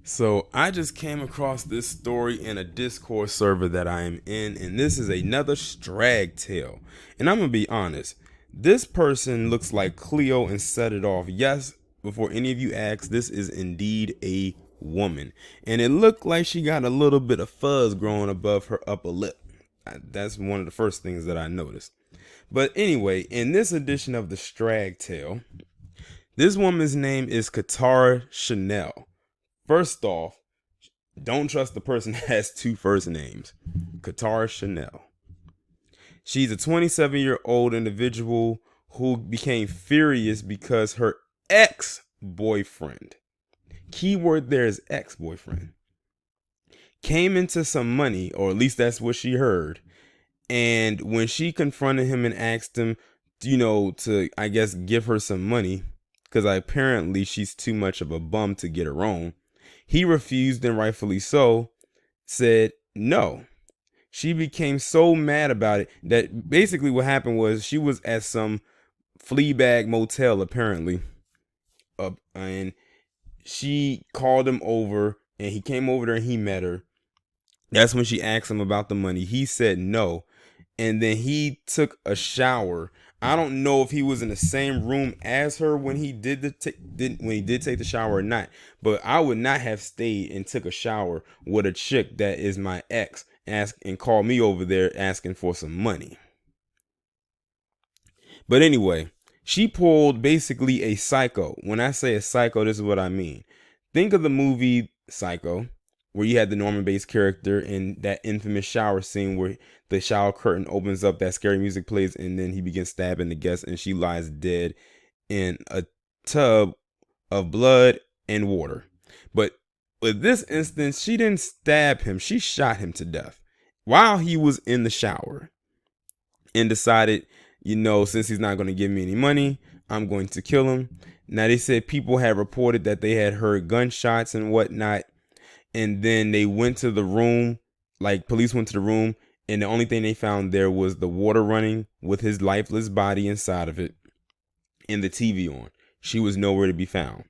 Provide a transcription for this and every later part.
So I just came across this story in a Discord server that I am in, and this is another Straggtale. And I'm gonna be honest, this person looks like Cleo and set it off. Yes, before any of you ask, this is indeed a woman, and it looked like she got a little bit of fuzz growing above her upper lip. That's one of the first things that I noticed. But anyway, in this edition of the Straggtale, this woman's name is Katara Channell. First off, don't trust the person that has two first names. Katara Channell. She's a 27-year-old individual who became furious because her ex-boyfriend, keyword there is ex-boyfriend, came into some money, or at least that's what she heard. And when she confronted him and asked him, to, I guess, give her some money, because apparently she's too much of a bum to get her own, he refused, and rightfully so, said no. She became so mad about it that basically what happened was she was at some Fleabag motel, apparently, and she called him over, and he came over there and he met her. That's when she asked him about the money. He said no, and then he took a shower. I don't know if he was in the same room as her when he did take the shower or not, but I would not have stayed and took a shower with a chick that is my ex and call me over there asking for some money. But anyway, she pulled basically a Psycho. When I say a Psycho, this is what I mean. Think of the movie Psycho, where you had the Norman Bates character in that infamous shower scene where the shower curtain opens up, that scary music plays, and then he begins stabbing the guest, and she lies dead in a tub of blood and water. But with this instance, she didn't stab him. She shot him to death while he was in the shower, and decided, since he's not going to give me any money, I'm going to kill him. Now, they said people had reported that they had heard gunshots and whatnot. And then they went to the room, like police went to the room, and the only thing they found there was the water running with his lifeless body inside of it and the TV on. She was nowhere to be found.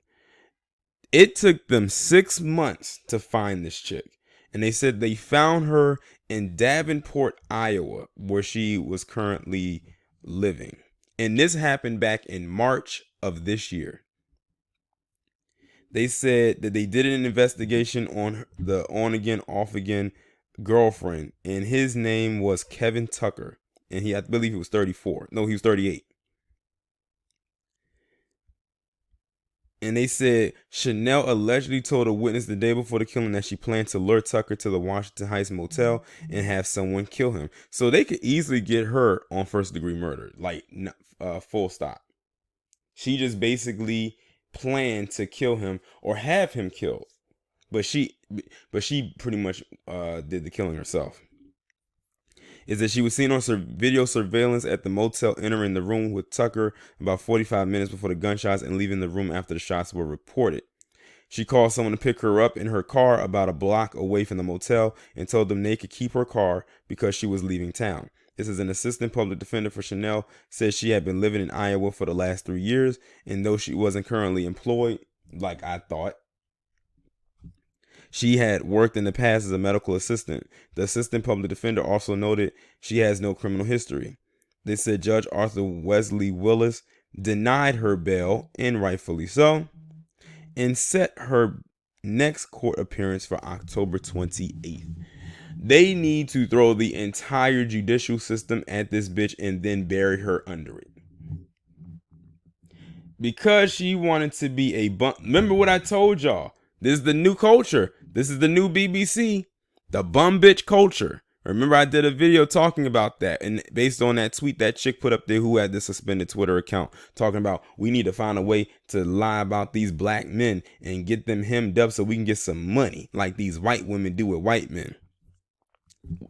It took them 6 months to find this chick. And they said they found her in Davenport, Iowa, where she was currently living. And this happened back in March of this year. They said that they did an investigation on the on again, off again girlfriend, and his name was Kevin Tucker, and I believe he was 34. No, he was 38. And they said Channell allegedly told a witness the day before the killing that she planned to lure Tucker to the Washington Heights motel and have someone kill him. So they could easily get her on first degree murder, like full stop. She just basically planned to kill him or have him killed, but she pretty much did the killing herself. Is that she was seen on video surveillance at the motel entering the room with Tucker about 45 minutes before the gunshots and leaving the room after the shots were reported. She called someone to pick her up in her car about a block away from the motel and told them they could keep her car because she was leaving town. This is an assistant public defender for Channell, says she had been living in Iowa for the last 3 years, and though she wasn't currently employed, like I thought, she had worked in the past as a medical assistant. The assistant public defender also noted she has no criminal history. They said Judge Arthur Wesley Willis denied her bail, and rightfully so, and set her next court appearance for October 28th. They need to throw the entire judicial system at this bitch and then bury her under it. Because she wanted to be a bum. Remember what I told y'all? This is the new culture. This is the new BBC. The bum bitch culture. Remember I did a video talking about that. And based on that tweet that chick put up there who had the suspended Twitter account talking about we need to find a way to lie about these black men and get them hemmed up so we can get some money like these white women do with white men.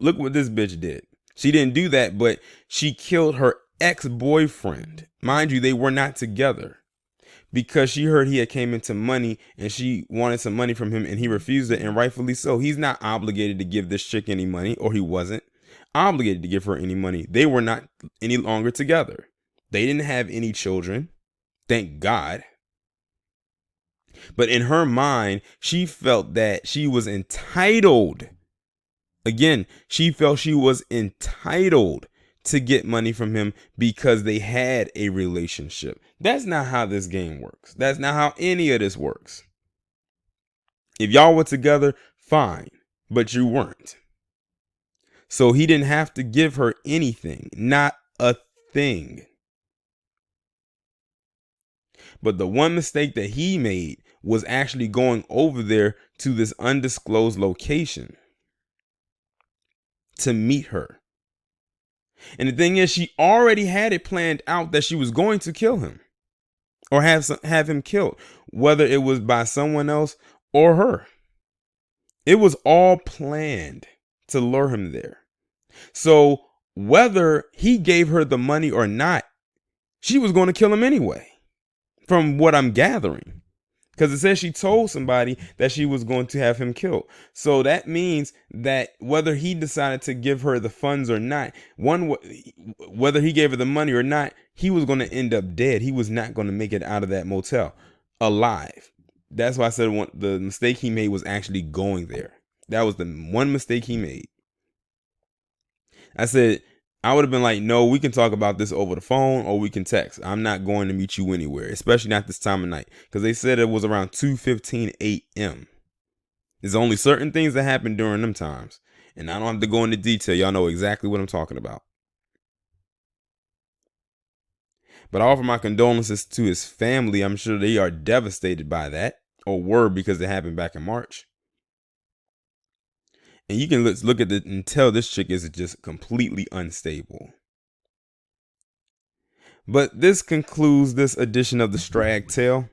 Look what this bitch did. She didn't do that, but she killed her ex-boyfriend. Mind you, they were not together, because she heard he had came into money and she wanted some money from him and he refused it, and rightfully so. He's not obligated to give this chick any money, or he wasn't obligated to give her any money. They were not any longer together. They didn't have any children. Thank God. But in her mind, she felt that she was entitled. Again, she felt she was entitled to get money from him because they had a relationship. That's not how this game works. That's not how any of this works. If y'all were together, fine, but you weren't. So he didn't have to give her anything, not a thing. But the one mistake that he made was actually going over there to this undisclosed location to meet her. And the thing is, she already had it planned out that she was going to kill him or have him killed, whether it was by someone else or her. It was all planned to lure him there. So whether he gave her the money or not, she was going to kill him anyway, from what I'm gathering. Because it says she told somebody that she was going to have him killed. So that means that whether he decided to give her the funds or not, whether he gave her the money or not, he was going to end up dead. He was not going to make it out of that motel alive. That's why I said the mistake he made was actually going there. That was the one mistake he made. I said, I would have been like, no, we can talk about this over the phone or we can text. I'm not going to meet you anywhere, especially not this time of night. Because they said it was around 2:15 a.m. There's only certain things that happen during them times. And I don't have to go into detail. Y'all know exactly what I'm talking about. But I offer my condolences to his family. I'm sure they are devastated by that, or were, because it happened back in March. And you can look at it and tell this chick is just completely unstable. But this concludes this edition of the Straggtale.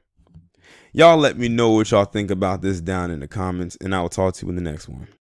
Y'all let me know what y'all think about this down in the comments, and I will talk to you in the next one.